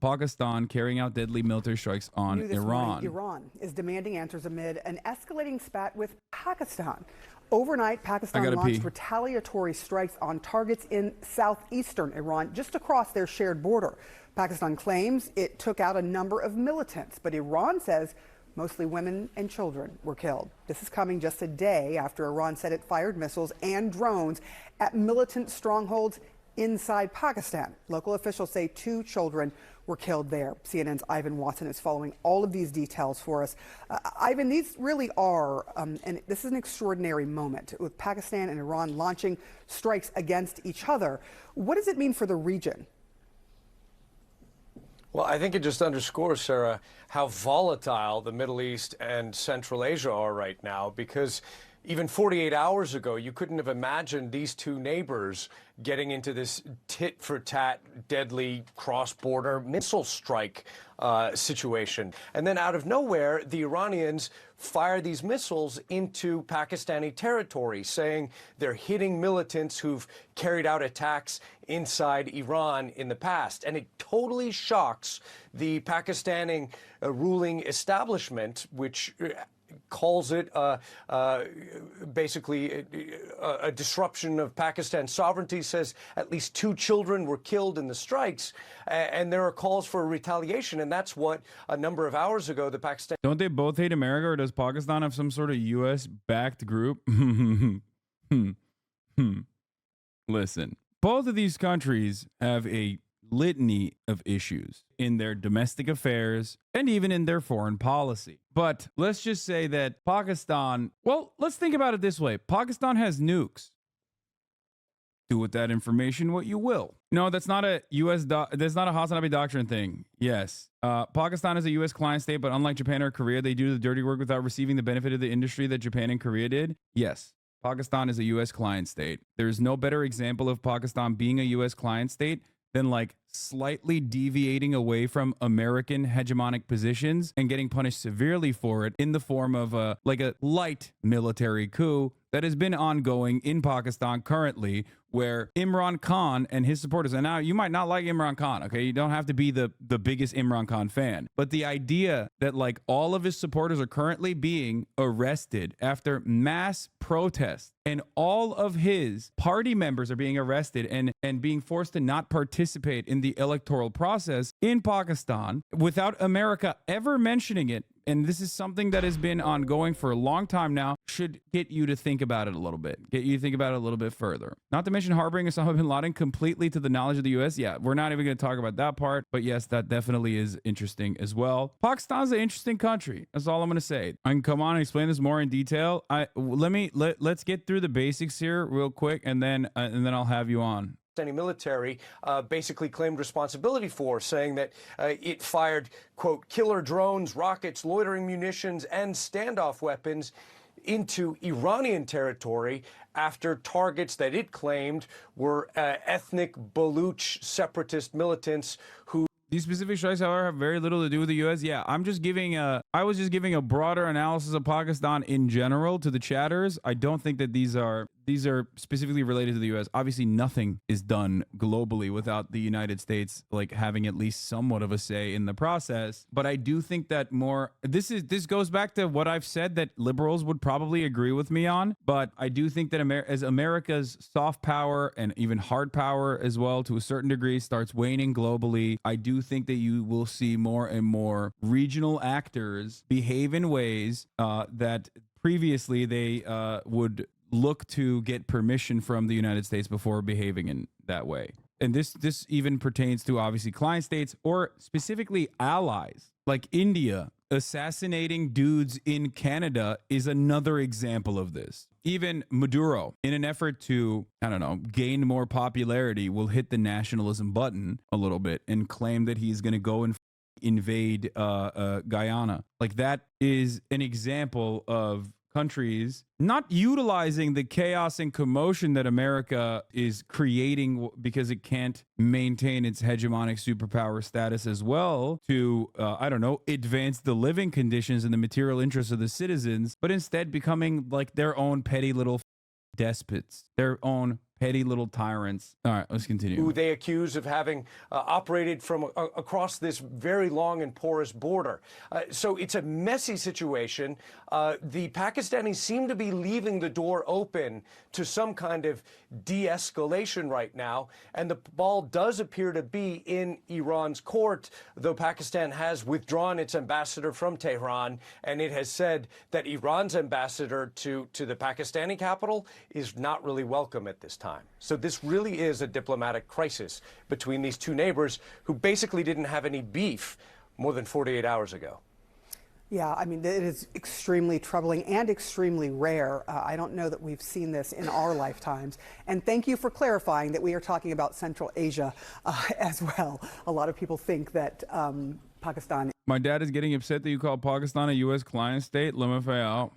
Pakistan carrying out deadly military strikes on Iran. Iran is demanding answers amid an escalating spat with Pakistan. Overnight, Pakistan launched retaliatory strikes on targets in southeastern Iran, just across their shared border. Pakistan claims it took out a number of militants, but Iran says mostly women and children were killed. This is coming just a day after Iran said it fired missiles and drones at militant strongholds inside Pakistan. Local officials say 2 children were killed there. CNN's Ivan Watson is following all of these details for us. Ivan, these really are, and this is an extraordinary moment with Pakistan and Iran launching strikes against each other. What does it mean for the region? Well, I think it just underscores, Sarah, how volatile the Middle East and Central Asia are right now, because even 48 hours ago, you couldn't have imagined these 2 neighbors getting into this tit-for-tat, deadly cross-border missile strike situation. And then out of nowhere, the Iranians fire these missiles into Pakistani territory, saying they're hitting militants who've carried out attacks inside Iran in the past. And it totally shocks the Pakistani ruling establishment, which calls it basically a disruption of Pakistan's sovereignty, says at least 2 children were killed in the strikes, and there are calls for retaliation, and that's what a number of hours ago the Pakistan... Don't they both hate America, or does Pakistan have some sort of U.S.-backed group? Listen, both of these countries have a litany of issues in their domestic affairs and even in their foreign policy. But let's just say that Pakistan, well, let's think about it this way. Pakistan has nukes. Do with that information what you will. No, that's not a that's not a HasanAbi doctrine thing. Yes. Pakistan is a U.S. client state, but unlike Japan or Korea, they do the dirty work without receiving the benefit of the industry that Japan and Korea did. Yes. Pakistan is a U.S. client state. There's no better example of Pakistan being a U.S. client state than like slightly deviating away from American hegemonic positions and getting punished severely for it in the form of a light military coup that has been ongoing in Pakistan currently, where Imran Khan and his supporters, and now you might not like Imran Khan, okay? You don't have to be the biggest Imran Khan fan, but the idea that like all of his supporters are currently being arrested after mass protests and all of his party members are being arrested and being forced to not participate in the electoral process in Pakistan without America ever mentioning it, and this is something that has been ongoing for a long time now, should get you to think about it a little bit, get you to think about it a little bit further. Not to mention harboring Osama bin Laden completely to the knowledge of the U.S. Yeah, we're not even going to talk about that part, but yes, that definitely is interesting as well. Pakistan's an interesting country. That's all I'm going to say. I can come on and explain this more in detail. Let's get through the basics here real quick, and then I'll have you on. Pakistani military basically claimed responsibility for, saying that it fired, quote, killer drones, rockets, loitering munitions, and standoff weapons into Iranian territory after targets that it claimed were ethnic Baluch separatist militants who... These specific strikes, however, have very little to do with the U.S. Yeah, I was just giving a broader analysis of Pakistan in general to the chatters. I don't think that these are specifically related to the U.S. Obviously, nothing is done globally without the United States like having at least somewhat of a say in the process. But I do think that this goes back to what I've said that liberals would probably agree with me on. But I do think that as America's soft power and even hard power as well, to a certain degree, starts waning globally, I do think that you will see more and more regional actors behave in ways that previously they would look to get permission from the United States before behaving in that way. And this even pertains to obviously client states or specifically allies like India. Assassinating dudes in Canada is another example of this. Even Maduro, in an effort to, I don't know, gain more popularity, will hit the nationalism button a little bit and claim that he's going to go and invade Guyana. Like, that is an example of countries not utilizing the chaos and commotion that America is creating because it can't maintain its hegemonic superpower status as well to, I don't know, advance the living conditions and the material interests of the citizens, but instead becoming like their own petty little despots, their own petty little tyrants. All right, let's continue. Who they accuse of having operated from across this very long and porous border. So it's a messy situation. The Pakistanis seem to be leaving the door open to some kind of de-escalation right now, and the ball does appear to be in Iran's court, though Pakistan has withdrawn its ambassador from Tehran, and it has said that Iran's ambassador to the Pakistani capital is not really welcome at this time. So this really is a diplomatic crisis between these two neighbors who basically didn't have any beef more than 48 hours ago. Yeah, I mean, it is extremely troubling and extremely rare. I don't know that we've seen this in our lifetimes. And thank you for clarifying that we are talking about Central Asia as well. A lot of people think that Pakistan. My dad is getting upset that you call Pakistan a U.S. client state. Let me find out.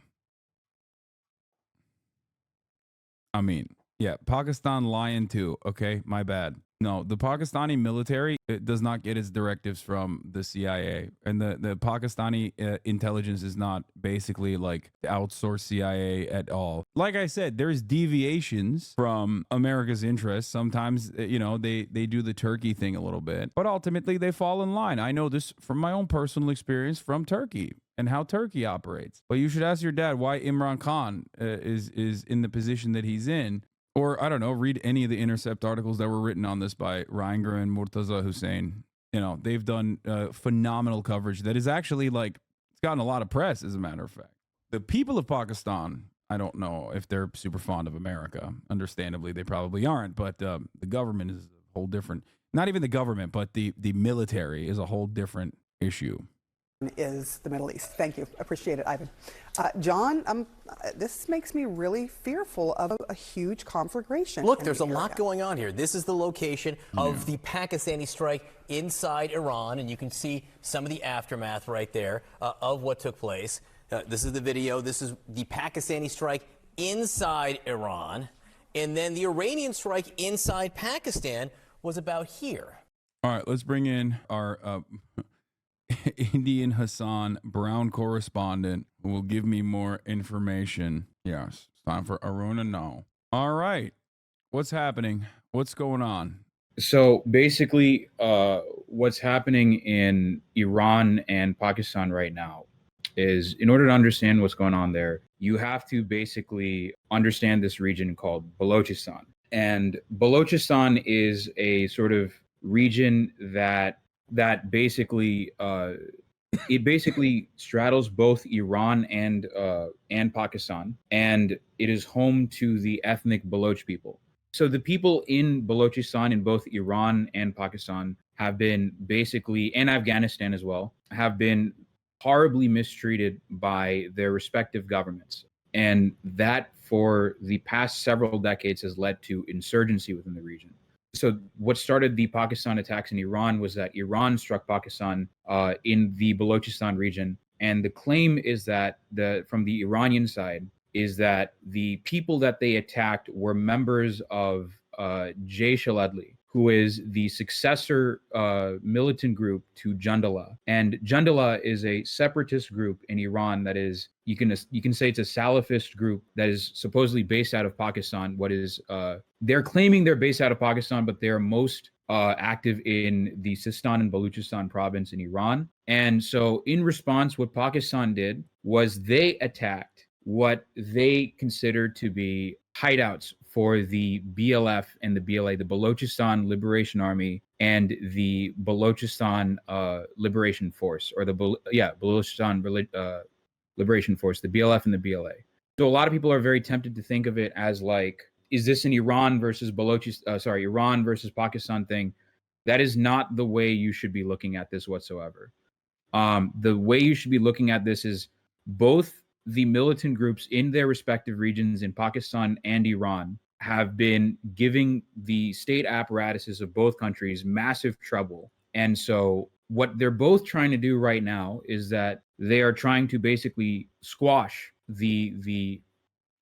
I mean, yeah, Pakistan lying too. Okay, my bad. No, the Pakistani military does not get its directives from the CIA, and the Pakistani intelligence is not basically like outsourced CIA at all. Like I said, there's deviations from America's interests. Sometimes, you know, they do the Turkey thing a little bit, but ultimately they fall in line. I know this from my own personal experience from Turkey and how Turkey operates. But you should ask your dad why Imran Khan is in the position that he's in. Or, I don't know, read any of the Intercept articles that were written on this by Reingr and Murtaza Hussein. You know, they've done phenomenal coverage that is actually, like, it's gotten a lot of press, as a matter of fact. The people of Pakistan, I don't know if they're super fond of America. Understandably, they probably aren't. But the government is a whole different, not even the government, but the military is a whole different issue. Is the Middle East. Thank you. Appreciate it, Ivan. John, this makes me really fearful of a huge conflagration. Look, there's a lot going on here. This is the location of the Pakistani strike inside Iran, and you can see some of the aftermath right there of what took place. This is the video. This is the Pakistani strike inside Iran, and then the Iranian strike inside Pakistan was about here. All right, let's bring in our Indian Hassan Brown correspondent who will give me more information. Yes, it's time for Aruna now. All right, what's happening? What's going on? So basically, what's happening in Iran and Pakistan right now is, in order to understand what's going on there, you have to basically understand this region called Baluchistan. And Baluchistan is a sort of region that basically it basically straddles both Iran and Pakistan, and it is home to the ethnic Baloch people. So the people in Balochistan, in both Iran and Pakistan, have been basically, and Afghanistan as well, have been horribly mistreated by their respective governments. And that, for the past several decades, has led to insurgency within the region. So what started the Pakistan attacks in Iran was that Iran struck Pakistan in the Balochistan region. And the claim is that from the Iranian side is that the people that they attacked were members of Jaish al-Adli, who is the successor militant group to Jundallah. And Jundallah is a separatist group in Iran that is, you can say it's a Salafist group that is supposedly based out of Pakistan. They're claiming they're based out of Pakistan, but they're most active in the Sistan and Baluchistan province in Iran. And so in response, what Pakistan did was they attacked what they considered to be hideouts for the BLF and the BLA, the Balochistan Liberation Army, and the Balochistan Liberation Force, or Balochistan Liberation Force, the BLF and the BLA. So a lot of people are very tempted to think of it as like, is this an Iran versus Iran versus Pakistan thing? That is not the way you should be looking at this whatsoever. The way you should be looking at this is both the militant groups in their respective regions in Pakistan and Iran have been giving the state apparatuses of both countries massive trouble. And so what they're both trying to do right now is that they are trying to basically squash the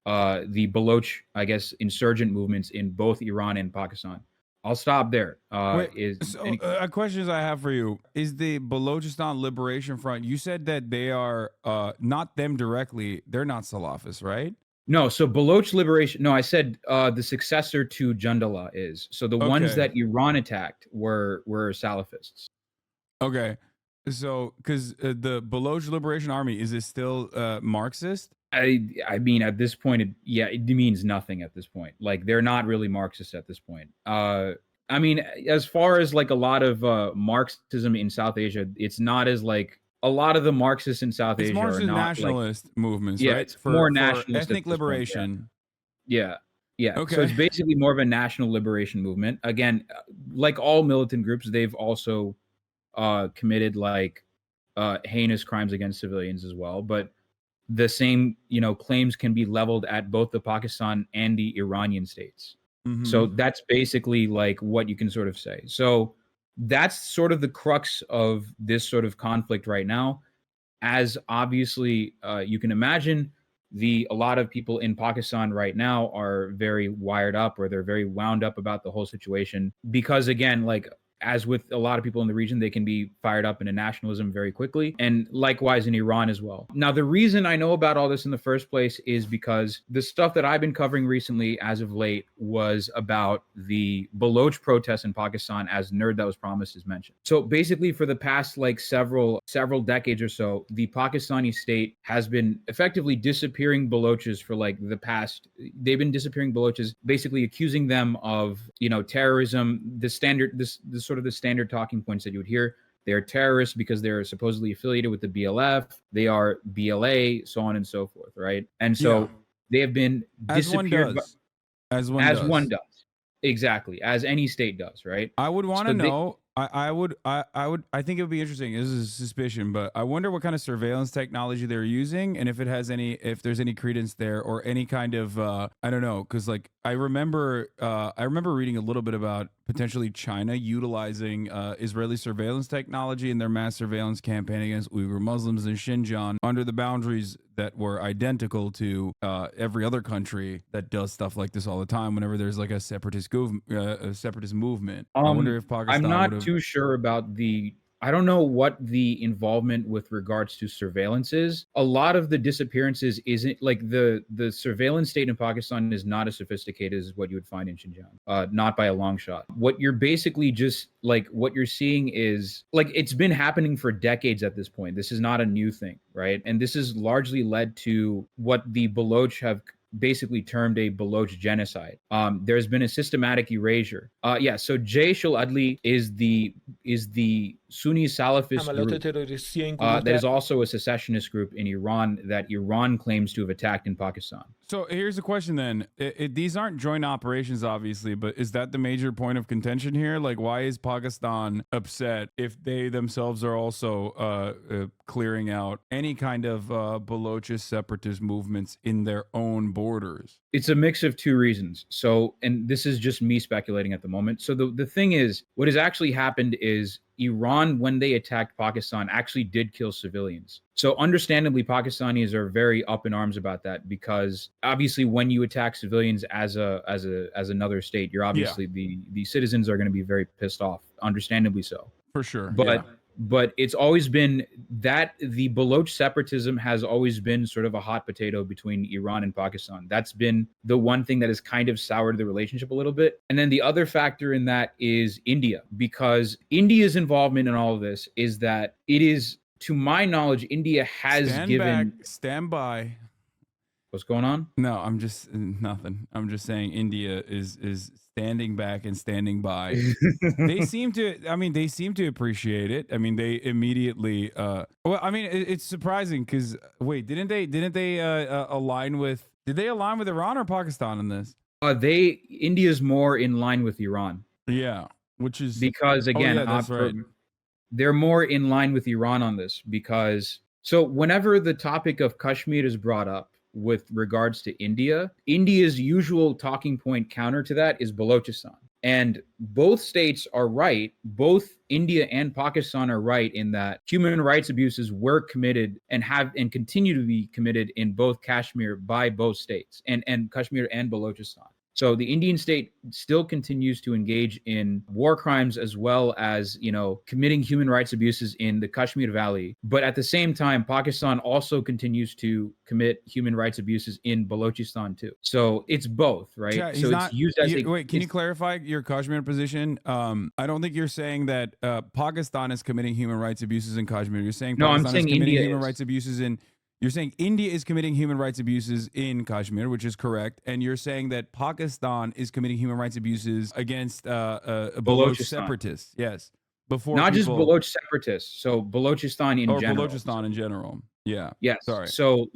Baloch, I guess, insurgent movements in both Iran and Pakistan. I'll stop there. A question I have for you is the Balochistan Liberation Front. You said that they are not them directly. They're not Salafists, right? No, so Baloch liberation. No, I said the successor to Jundallah is. So the ones that Iran attacked were Salafists. Okay. So, because the Baloch Liberation Army, is it still Marxist? I mean, at this point, it means nothing at this point. Like, they're not really Marxist at this point. I mean, as far as like a lot of Marxism in South Asia, it's not as like a lot of the Marxists in South Asia Marxist are not nationalist movements, yeah, right? it's more nationalist for at ethnic this point, liberation. yeah. Okay. So it's basically more of a national liberation movement. Again, like all militant groups, they've also committed like heinous crimes against civilians as well. But the same, claims can be leveled at both the Pakistan and the Iranian states. So that's basically like what you can sort of say. So that's sort of the crux of this sort of conflict right now. As obviously you can imagine, a lot of people in Pakistan right now are very wired up, or they're very wound up about the whole situation because, again, like as with a lot of people in the region, they can be fired up into nationalism very quickly, and likewise in Iran as well. Now, the reason I know about all this in the first place is because the stuff that I've been covering recently as of late was about the Baloch protests in Pakistan, as Nerd That Was Promised is mentioned. So basically, for the past like several decades or so, the Pakistani state has been effectively disappearing Balochs for like they've been disappearing Balochs, basically accusing them of, terrorism, this sort of the standard talking points that you would hear. They're terrorists because they're supposedly affiliated with the BLF. They are BLA, so on and so forth, right? And so they have been disappeared. As one does. Exactly. As any state does, right? I would want to know. I think it would be interesting. This is a suspicion, but I wonder what kind of surveillance technology they're using, and if there's any credence there, or any kind of I don't know, because like I remember reading a little bit about potentially China utilizing Israeli surveillance technology in their mass surveillance campaign against Uyghur Muslims in Xinjiang under the boundaries that were identical to every other country that does stuff like this all the time. Whenever there's like a separatist movement, I wonder if Pakistan. I'm not too sure about I don't know what the involvement with regards to surveillance is. A lot of the disappearances isn't like the surveillance state in Pakistan is not as sophisticated as what you would find in Xinjiang, not by a long shot. What you're basically just like what you're seeing is like it's been happening for decades at this point. This is not a new thing, right? And this has largely led to what the Baloch have basically termed a Baloch genocide. There's been a systematic erasure. So Jaish al-Adli is the Sunni Salafist group that is also a secessionist group in Iran that Iran claims to have attacked in Pakistan. So here's a question then. These aren't joint operations, obviously, but is that the major point of contention here? Like, why is Pakistan upset if they themselves are also clearing out any kind of Balochist separatist movements in their own borders? It's a mix of two reasons. So, and this is just me speculating at the moment. So the thing is, what has actually happened is Iran, when they attacked Pakistan, actually did kill civilians. So understandably, Pakistanis are very up in arms about that, because obviously when you attack civilians as another state, you're obviously the citizens are going to be very pissed off, understandably so. For sure. But it's always been that the Baloch separatism has always been sort of a hot potato between Iran and Pakistan. That's been the one thing that has kind of soured the relationship a little bit. And then the other factor in that is India, because India's involvement in all of this is that it is, to my knowledge, India has Stand by. What's going on? No, I'm just nothing. I'm just saying India is standing back and standing by. They seem to appreciate it. I mean, they immediately it's surprising because wait, didn't they align with Iran or Pakistan in this? India's more in line with Iran. Yeah, which is because again, that's right. They're more in line with Iran on this, because so whenever the topic of Kashmir is brought up with regards to India's usual talking point counter to that is Baluchistan. And both states are right. Both India and Pakistan are right in that human rights abuses were committed and continue to be committed in both Kashmir by both states, and Kashmir and Baluchistan. So the Indian state still continues to engage in war crimes as well as, committing human rights abuses in the Kashmir Valley. But at the same time, Pakistan also continues to commit human rights abuses in Balochistan too. So it's both, right? Yeah, so it's used as wait, can you clarify your Kashmir position? I don't think you're saying that Pakistan is committing human rights abuses in Kashmir. You're saying No, I'm Pakistan is saying committing India human is. rights abuses in. You're saying India is committing human rights abuses in Kashmir, which is correct, and you're saying that Pakistan is committing human rights abuses against Baloch Balochistan. separatists. Yes, before Not just people Baloch separatists, so Balochistan in or general. Balochistan in general. Yeah. Yes. Sorry. So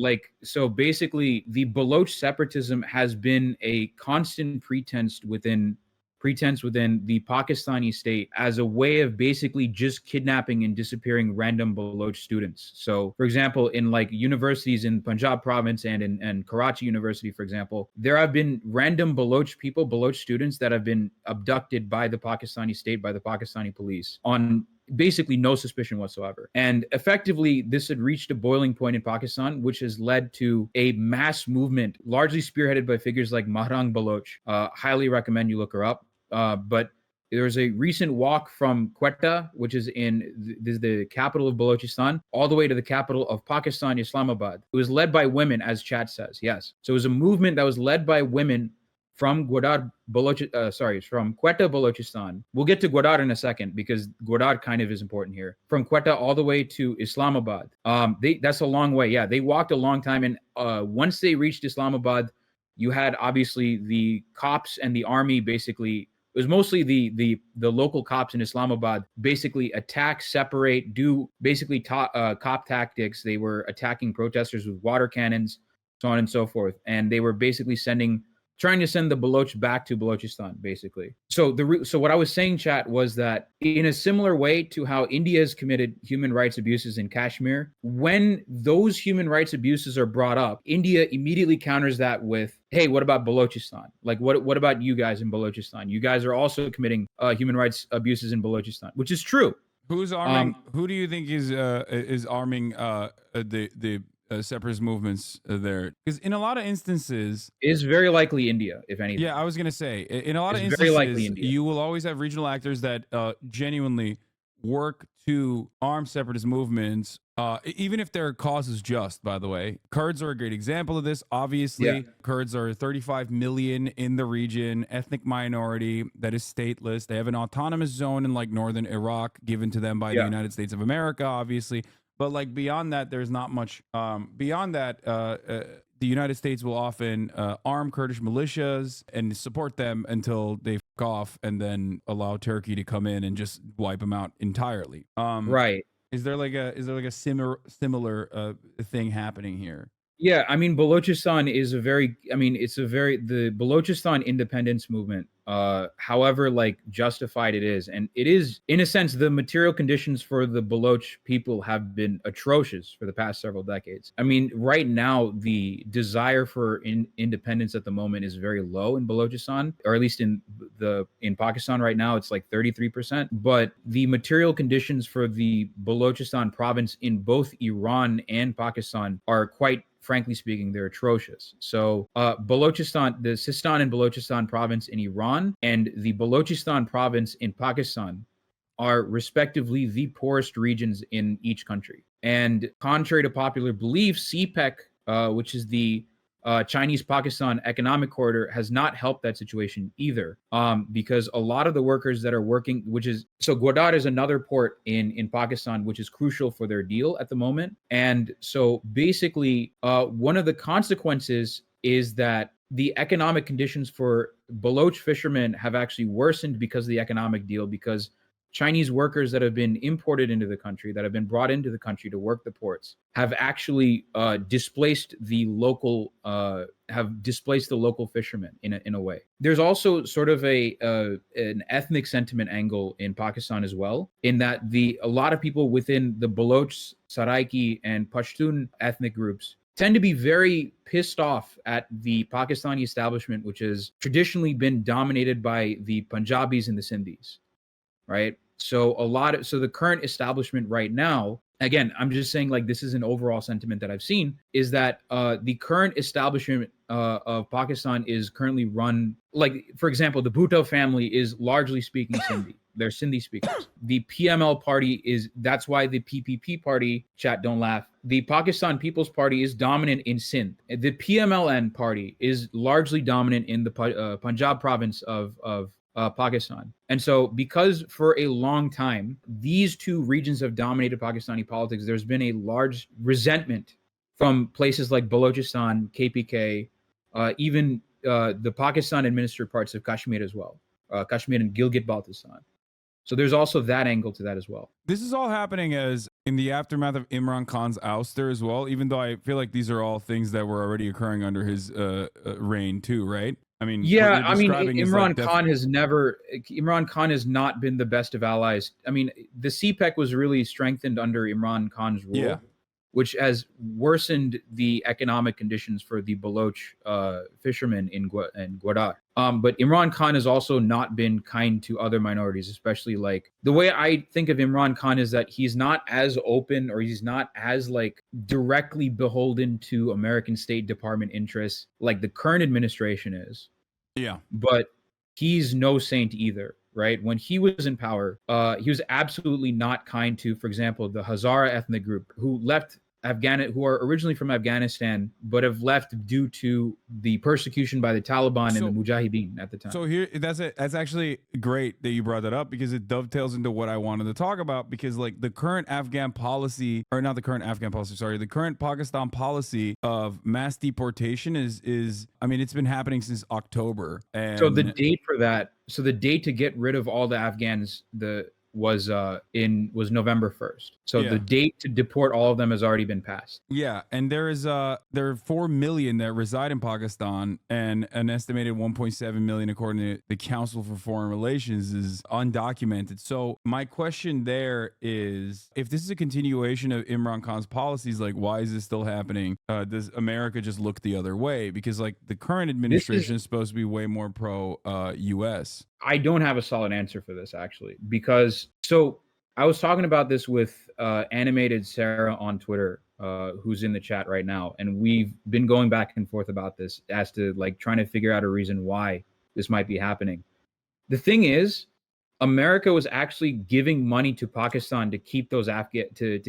basically the Baloch separatism has been a constant pretense within the Pakistani state as a way of basically just kidnapping and disappearing random Baloch students. So for example, in like universities in Punjab province and Karachi University, for example, there have been random Baloch students that have been abducted by the Pakistani state, by the Pakistani police on basically no suspicion whatsoever. And effectively, this had reached a boiling point in Pakistan, which has led to a mass movement, largely spearheaded by figures like Mahrang Baloch. Highly recommend you look her up. But there was a recent walk from Quetta, which is the capital of Balochistan, all the way to the capital of Pakistan, Islamabad. It was led by women, as chat says. Yes. So it was a movement that was led by women from Quetta, Balochistan. We'll get to Gwadar in a second because Gwadar kind of is important here. From Quetta all the way to Islamabad. That's a long way. Yeah, they walked a long time. And once they reached Islamabad, you had obviously the cops and the army basically. It was mostly the local cops in Islamabad basically attack, separate, do basically cop tactics. They were attacking protesters with water cannons, so on and so forth. And they were basically trying to send the Baloch back to Balochistan, basically. So what I was saying, chat, was that in a similar way to how India has committed human rights abuses in Kashmir, when those human rights abuses are brought up, India immediately counters that with, hey, what about Balochistan? Like, what about you guys in Balochistan? You guys are also committing human rights abuses in Balochistan, which is true. Who's arming? Who do you think is arming the separatist movements there? Because in a lot of instances, is very likely India, if anything. Yeah, I was gonna say in a lot of instances, you will always have regional actors that genuinely work to arm separatist movements, even if their cause is just. By the way, Kurds are a great example of this. Obviously, Kurds are 35 million in the region, ethnic minority that is stateless. They have an autonomous zone in like northern Iraq given to them by the United States of America, obviously. But like beyond that, there's not much. Beyond that, the United States will often arm Kurdish militias and support them until they fuck off, and then allow Turkey to come in and just wipe them out entirely. Right. Is there like a similar thing happening here? Yeah, I mean, Balochistan is the Balochistan independence movement, however, like justified it is. And it is, in a sense, the material conditions for the Baloch people have been atrocious for the past several decades. I mean, right now, the desire for independence at the moment is very low in Balochistan, or at least in Pakistan right now, it's like 33%. But the material conditions for the Balochistan province in both Iran and Pakistan are quite, frankly speaking, they're atrocious. So Balochistan, the Sistan and Balochistan province in Iran and the Balochistan province in Pakistan are respectively the poorest regions in each country. And contrary to popular belief, CPEC, which is the Chinese-Pakistan economic corridor, has not helped that situation either, because a lot of the workers that are working, so Gwadar is another port in Pakistan, which is crucial for their deal at the moment. And so basically, one of the consequences is that the economic conditions for Baloch fishermen have actually worsened because of the economic deal, because Chinese workers that have been imported into the country, that have been brought into the country to work the ports, have actually displaced the local fishermen in a way. There's also sort of an ethnic sentiment angle in Pakistan as well, in that a lot of people within the Baloch, Saraiki, and Pashtun ethnic groups tend to be very pissed off at the Pakistani establishment, which has traditionally been dominated by the Punjabis and the Sindhis. Right. So the current establishment right now again, I'm just saying, like, this is an overall sentiment that I've seen, is that the current establishment of Pakistan is currently run, like, for example, the Bhutto family is largely speaking Sindhi. They're Sindhi speakers. The PML party that's why the PPP party, chat, don't laugh. The Pakistan People's Party is dominant in Sindh. The PMLN party is largely dominant in the Punjab province of Pakistan. And so, because for a long time, these two regions have dominated Pakistani politics, there's been a large resentment from places like Baluchistan, KPK, even the Pakistan administered parts of Kashmir as well, Kashmir and Gilgit-Baltistan. So there's also that angle to that as well. This is all happening as in the aftermath of Imran Khan's ouster as well, even though I feel like these are all things that were already occurring under his reign too, right? I mean, yeah, I mean, Imran Khan has not been the best of allies. I mean, the CPEC was really strengthened under Imran Khan's rule, which has worsened the economic conditions for the Baloch fishermen in Gwadar. But Imran Khan has also not been kind to other minorities, especially, like, the way I think of Imran Khan is that he's not as open, or he's not as, like, directly beholden to American State Department interests like the current administration is. Yeah. But he's no saint either, right? When he was in power, he was absolutely not kind to, for example, the Hazara ethnic group who left who are originally from Afghanistan, but have left due to the persecution by the Taliban and the Mujahideen at the time. So here, that's actually great that you brought that up, because it dovetails into what I wanted to talk about, because, like, the current Afghan policy, or not the current Afghan policy, sorry, the current Pakistan policy of mass deportation is I mean, it's been happening since October. And so the date to get rid of all the Afghans, was November 1st. So the date to deport all of them has already been passed. Yeah, and there are 4 million that reside in Pakistan, and an estimated 1.7 million, according to the Council for Foreign Relations, is undocumented. So my question there is, if this is a continuation of Imran Khan's policies, like, why is this still happening? Does America just look the other way? Because, like, the current administration is supposed to be way more pro US. I don't have a solid answer for this, actually, because I was talking about this with Animated Sarah on Twitter, who's in the chat right now, and we've been going back and forth about this as to, like, trying to figure out a reason why this might be happening. The thing is, America was actually giving money to Pakistan to keep those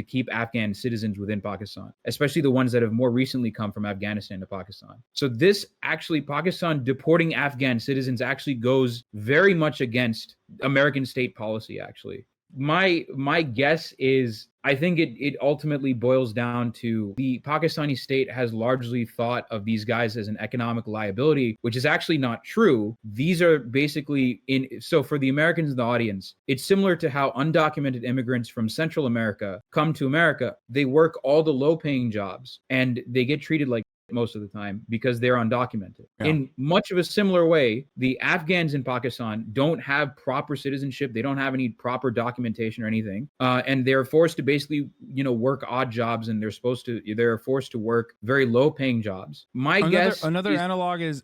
keep Afghan citizens within Pakistan, especially the ones that have more recently come from Afghanistan to Pakistan. So this actually, Pakistan deporting Afghan citizens actually goes very much against American state policy, actually. My guess is, I think it ultimately boils down to the Pakistani state has largely thought of these guys as an economic liability, which is actually not true. These are basically so for the Americans in the audience, it's similar to how undocumented immigrants from Central America come to America. They work all the low-paying jobs and they get treated like most of the time because they're undocumented. Yeah. In much of a similar way, the Afghans in Pakistan don't have proper citizenship. They don't have any proper documentation or anything. And they're forced to basically, work odd jobs, and they're forced to work very low paying jobs. Another analog is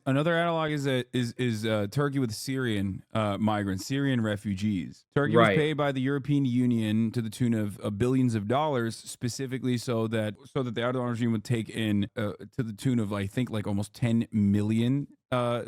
Turkey with Syrian migrants, Syrian refugees. Turkey was paid by the European Union to the tune of billions of dollars, specifically so that the Erdogan regime would take in to the tune of, I think, like almost 10 million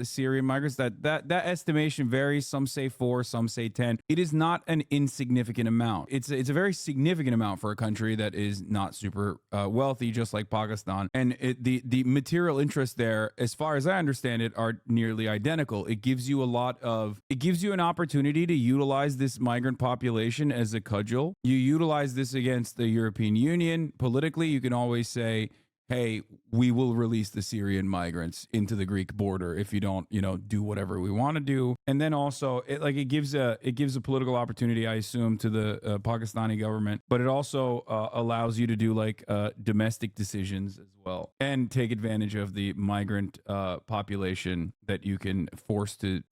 Syrian migrants. That estimation varies. Some say 4, some say 10. It is not an insignificant amount. It's a very significant amount for a country that is not super wealthy, just like Pakistan. And the material interests there, as far as I understand it, are nearly identical. It gives you an opportunity to utilize this migrant population as a cudgel. You utilize this against the European Union. Politically, you can always say, hey, we will release the Syrian migrants into the Greek border if you don't, do whatever we want to do. And then also, it gives a political opportunity, I assume, to the Pakistani government, but it also allows you to do domestic decisions as well, and take advantage of the migrant population that you can force to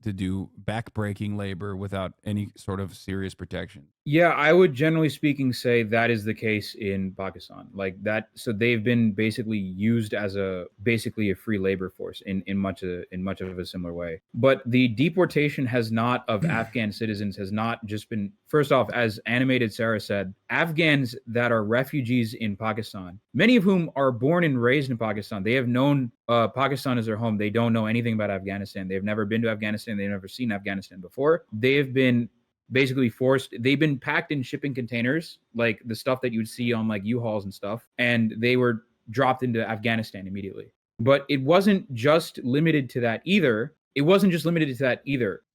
do backbreaking labor without any sort of serious protection. Yeah, I would generally speaking say that is the case in Pakistan. Like that, so they've been been basically used as basically a free labor force in much of a similar way. But the deportation of Afghan citizens has not just been, first off, as animated Sarah said, Afghans that are refugees in Pakistan, many of whom are born and raised in Pakistan. They have known Pakistan as their home. They don't know anything about Afghanistan. They've never been to Afghanistan. They've never seen Afghanistan before. They have been basically they've been packed in shipping containers, like the stuff that you would see on like U-Hauls and stuff, and they were dropped into Afghanistan immediately. But it wasn't just limited to that either.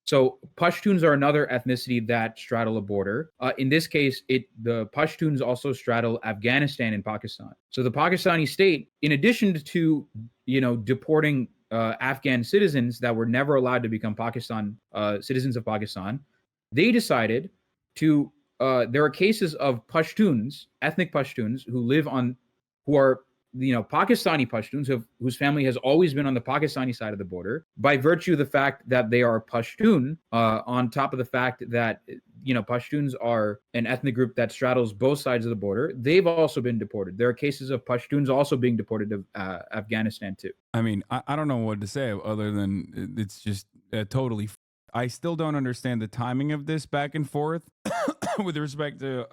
So Pashtuns are another ethnicity that straddle a border. In this case, the Pashtuns also straddle Afghanistan and Pakistan. So the Pakistani state, in addition to deporting Afghan citizens that were never allowed to become citizens of Pakistan, they decided to. There are cases of Pashtuns, ethnic Pashtuns, who are Pakistani Pashtuns whose family has always been on the Pakistani side of the border, by virtue of the fact that they are Pashtun, on top of the fact that Pashtuns are an ethnic group that straddles both sides of the border. They've also been deported. There are cases of Pashtuns also being deported to Afghanistan too. I mean, I don't know what to say other than it's just totally. I still don't understand the timing of this back and forth with respect to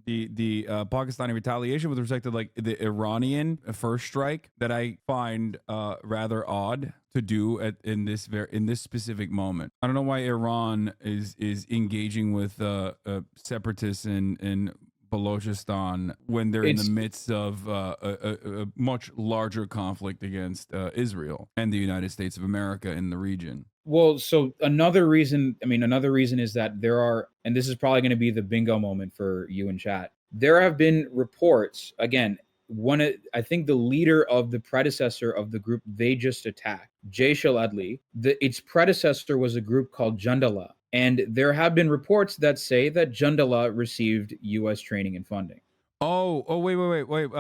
the Pakistani retaliation with respect to like the Iranian first strike that I find rather odd to do in this specific moment. I don't know why Iran is engaging with separatists in Baluchistan when they're in the midst of a much larger conflict against Israel and the United States of America in the region. Well, so another reason is that there are, and this is probably going to be the bingo moment for you in chat. There have been reports, again, I think the leader of the predecessor of the group they just attacked, Jaish al-Adli, its predecessor was a group called Jandala. And there have been reports that say that Jandala received U.S. training and funding. Wait.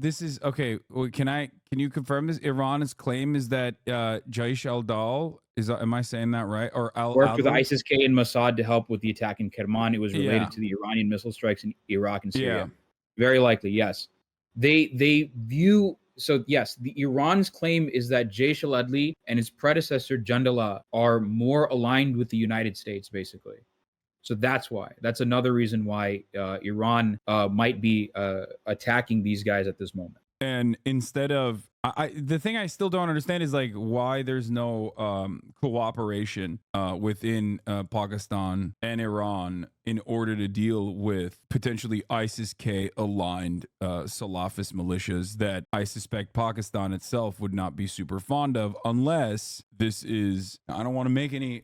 This is okay. Can you confirm this? Iran's claim is that Jaish al-Dal am I saying that right? Or worked with ISIS-K and Mossad to help with the attack in Kerman. It was related to the Iranian missile strikes in Iraq and Syria. Very likely, yes. They view. So yes, the Iran's claim is that Jaish al-Adli and his predecessor Jandala are more aligned with the United States, basically. So that's why. That's another reason why Iran might be attacking these guys at this moment. And instead of the thing I still don't understand is like why there's no cooperation within Pakistan and Iran in order to deal with potentially ISIS-K aligned Salafist militias that I suspect Pakistan itself would not be super fond of, unless this is, I don't want to make any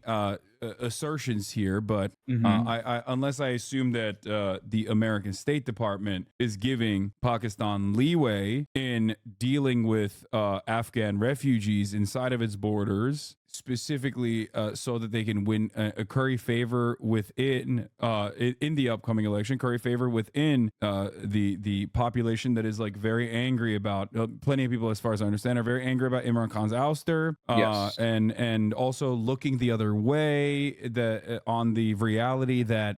assertions here, but unless I assume that the American State Department is giving Pakistan leeway in dealing with Afghan refugees inside of its borders, specifically so that they can win curry favor within in the upcoming election, curry favor within the population that is like very angry about plenty of people, as far as I understand, are very angry about Imran Khan's ouster, and also looking the other way on the reality that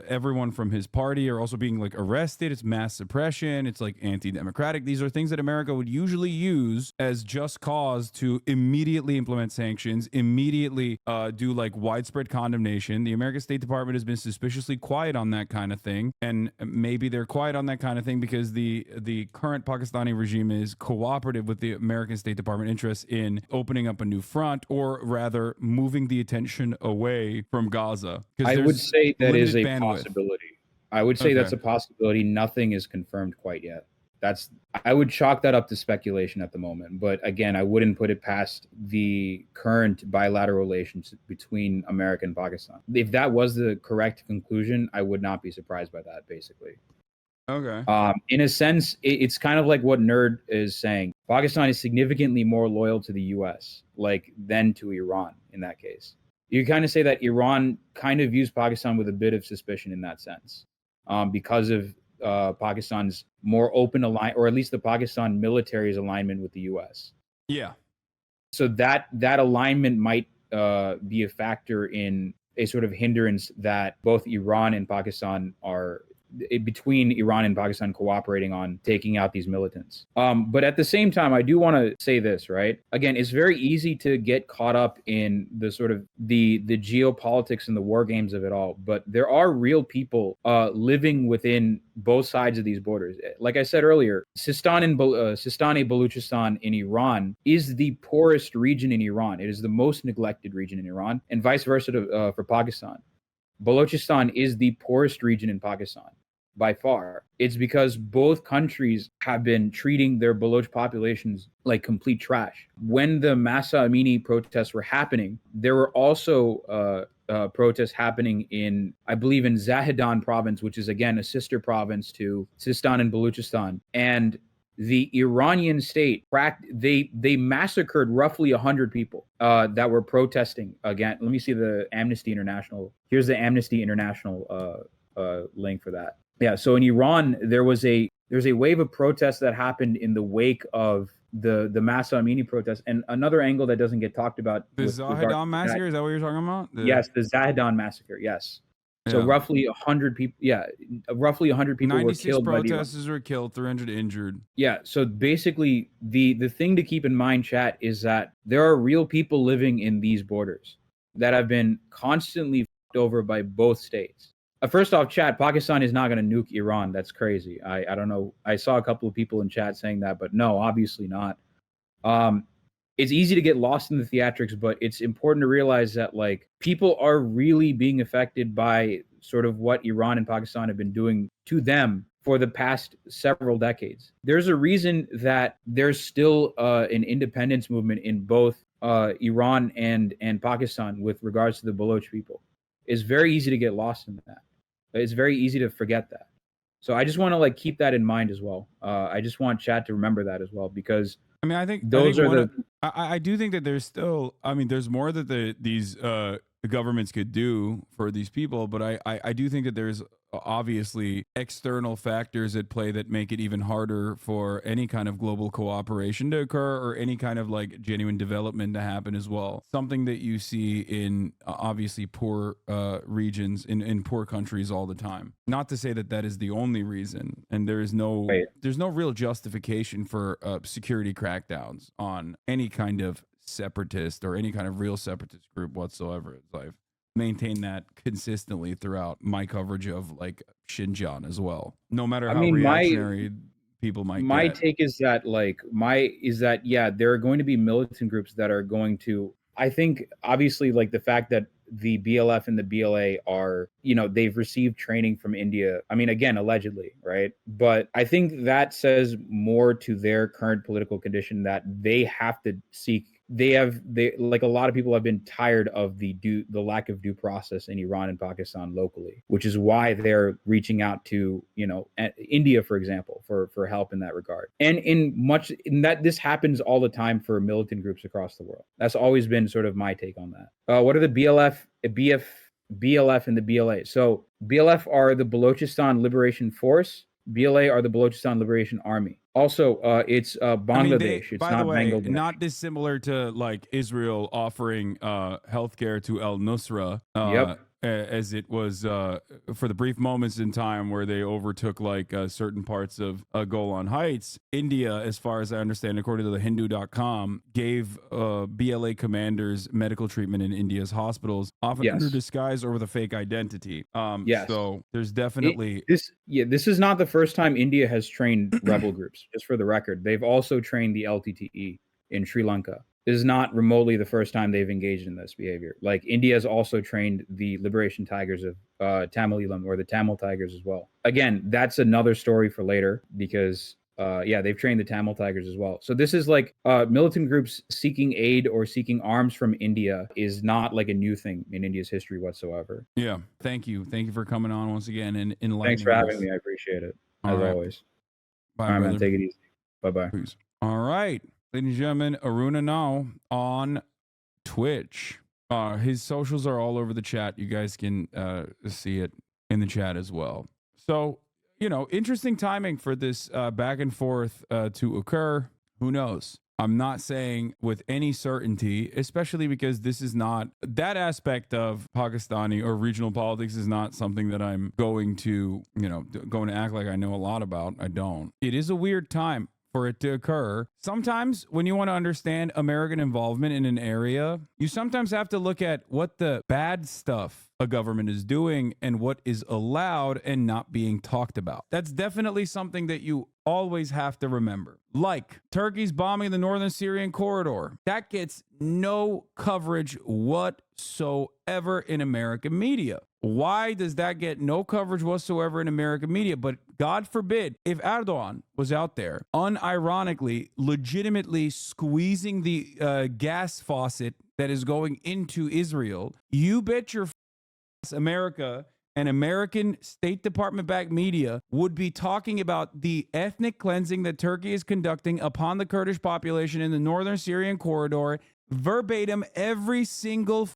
everyone from his party are also being like arrested. It's mass suppression. It's like anti-democratic. These are things that America would usually use as just cause to immediately implement sanctions, immediately do like widespread condemnation. The American State Department has been suspiciously quiet on that kind of thing, and maybe they're quiet on that kind of thing because the current Pakistani regime is cooperative with the American State Department interests in opening up a new front, or rather moving the attention away from Gaza. I would say that is a possibility. I would say that's a possibility. Nothing is confirmed quite yet. I would chalk that up to speculation at the moment. But again, I wouldn't put it past the current bilateral relations between America and Pakistan. If that was the correct conclusion, I would not be surprised by that, basically. Okay. In a sense, it's kind of like what Nerd is saying. Pakistan is significantly more loyal to the U.S. than to Iran in that case. You kind of say that Iran kind of views Pakistan with a bit of suspicion in that sense, because of Pakistan's more open or at least the Pakistan military's alignment with the U.S. Yeah. So that alignment might be a factor in a sort of hindrance that both Iran and Pakistan are between Iran and Pakistan cooperating on taking out these militants. But at the same time, I do want to say this, right? Again, it's very easy to get caught up in the sort of the geopolitics and the war games of it all. But there are real people living within both sides of these borders. Like I said earlier, Sistani-Baluchistan in Iran is the poorest region in Iran. It is the most neglected region in Iran, and vice versa for Pakistan. Balochistan is the poorest region in Pakistan by far. It's because both countries have been treating their Baloch populations like complete trash. When the Masa Amini protests were happening, there were also protests happening in, I believe, in Zahedan province, which is again a sister province to Sistan and Baluchistan. And the Iranian state they massacred roughly 100 people that were protesting again. Let me see the Amnesty International. Here's the Amnesty International link for that. Yeah. So in Iran, there's a wave of protests that happened in the wake of the Masa Amini protests. And another angle that doesn't get talked about. The Zahedan massacre, is that what you're talking about? Yes, the Zahedan massacre. Yes. So roughly 100 people. Yeah, roughly 100 people were killed. 96 protesters were killed, 300 injured. Yeah. So basically, the thing to keep in mind, chat, is that there are real people living in these borders that have been constantly fucked over by both states. First off, chat, Pakistan is not going to nuke Iran. That's crazy. I don't know. I saw a couple of people in chat saying that, but no, obviously not. It's easy to get lost in the theatrics, but it's important to realize that like people are really being affected by sort of what Iran and Pakistan have been doing to them for the past several decades. There's a reason that there's still an independence movement in both Iran and Pakistan with regards to the Baloch people. It's very easy to get lost in that. It's very easy to forget that. So I just want to like keep that in mind as well. I just want chat to remember that as well, because I mean, I think I do think that there's still, I mean, there's more that these governments could do for these people, but I do think that there's obviously external factors at play that make it even harder for any kind of global cooperation to occur or any kind of like genuine development to happen as well. Something that you see in obviously poor regions in poor countries all the time. Not to say that that is the only reason, and there's no real justification for security crackdowns on any kind of separatist or any kind of real separatist group whatsoever. I've maintained that consistently throughout my coverage of like Xinjiang as well. No matter how reactionary people might get. My take is that yeah, there are going to be militant groups that are going to, I think obviously like the fact that the BLF and the BLA are, you know, they've received training from India. I mean, again, allegedly, right? But I think that says more to their current political condition that they have to seek. They like a lot of people have been tired of the lack of due process in Iran and Pakistan locally, which is why they're reaching out to, you know, India, for example, for help in that regard. And in that this happens all the time for militant groups across the world. That's always been sort of my take on that. What are the BLF and the BLA? So BLF are the Balochistan Liberation Force. BLA are the Balochistan Liberation Army. Also, it's Bangladesh. It's not Bangladesh. Not dissimilar to like Israel offering healthcare to Al Nusra. As it was for the brief moments in time where they overtook like certain parts of Golan Heights. India, as far as I understand, according to the Hindu.com, gave BLA commanders medical treatment in India's hospitals, often under disguise or with a fake identity. So there's definitely this is not the first time India has trained rebel groups. Just for the record, they've also trained the LTTE in Sri Lanka. This is not remotely the first time they've engaged in this behavior. Like India has also trained the Liberation Tigers of Tamil Eelam, or the Tamil Tigers as well. Again, that's another story for later because they've trained the Tamil Tigers as well. So this is like militant groups seeking aid or seeking arms from India is not like a new thing in India's history whatsoever. Yeah. Thank you for coming on once again and enlightening. Thanks for having me. I appreciate it as always. Bye, all right, man. Take it easy. Bye-bye. Peace. All right. Ladies and gentlemen, Aruna now on Twitch. His socials are all over the chat. You guys can see it in the chat as well. So, you know, interesting timing for this back and forth to occur. Who knows? I'm not saying with any certainty, especially because this is not that aspect of Pakistani or regional politics is not something that I'm going to, going to act like I know a lot about. I don't. It is a weird time for it to occur. Sometimes when you want to understand American involvement in an area, you sometimes have to look at what the bad stuff a government is doing and what is allowed and not being talked about. That's definitely something that you always have to remember. Like Turkey's bombing the northern Syrian corridor. That gets no coverage whatsoever in American media. Why does that get no coverage whatsoever in American media? But God forbid, if Erdogan was out there unironically, legitimately squeezing the gas faucet that is going into Israel, you bet your America and American State Department-backed media would be talking about the ethnic cleansing that Turkey is conducting upon the Kurdish population in the northern Syrian corridor verbatim every single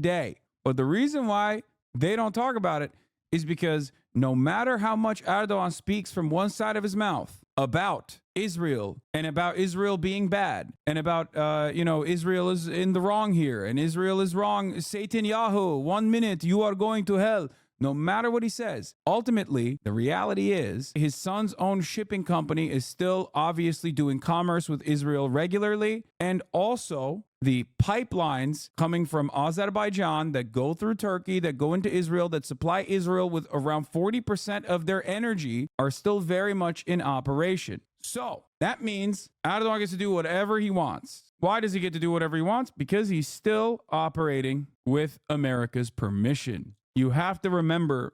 day. But the reason why they don't talk about it is because no matter how much Erdogan speaks from one side of his mouth about Israel and about Israel being bad and about, Israel is in the wrong here and Israel is wrong. Satan Yahoo, 1 minute, you are going to hell. No matter what he says, ultimately, the reality is his son's own shipping company is still obviously doing commerce with Israel regularly. And also the pipelines coming from Azerbaijan that go through Turkey, that go into Israel, that supply Israel with around 40% of their energy are still very much in operation. So that means Erdogan gets to do whatever he wants. Why does he get to do whatever he wants? Because he's still operating with America's permission. You have to remember,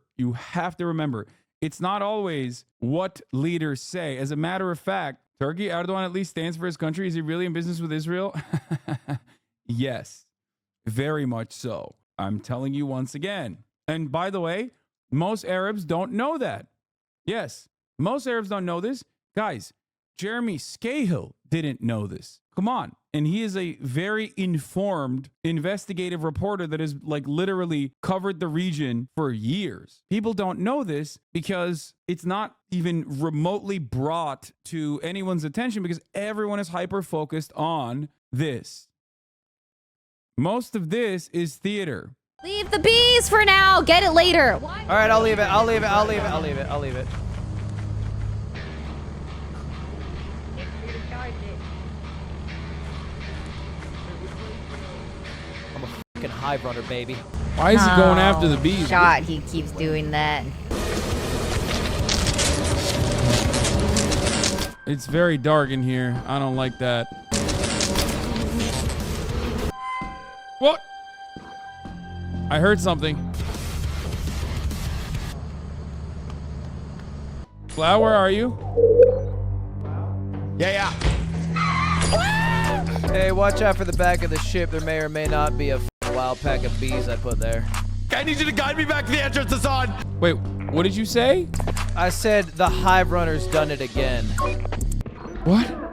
it's not always what leaders say. As a matter of fact, Turkey, Erdogan at least stands for his country. Is he really in business with Israel? Yes, very much so. I'm telling you once again. And by the way, most Arabs don't know that. Yes, most Arabs don't know this. Guys, Jeremy Scahill didn't know this. Come on. And he is a very informed investigative reporter that has literally covered the region for years. People don't know this because it's not even remotely brought to anyone's attention because everyone is hyper focused on this. Most of this is theater. Leave the bees for now. Get it later. All right, I'll leave it. I'm a fucking hive runner, baby. Why is he going after the bees? God, he keeps doing that. It's very dark in here. I don't like that. What? I heard something. Flower, where are you? Yeah. Hey, watch out for the back of the ship. There may or may not be a wild pack of bees I put there. I need you to guide me back to the entrance, Hassan. Wait, what did you say? I said the hive runner's done it again. What?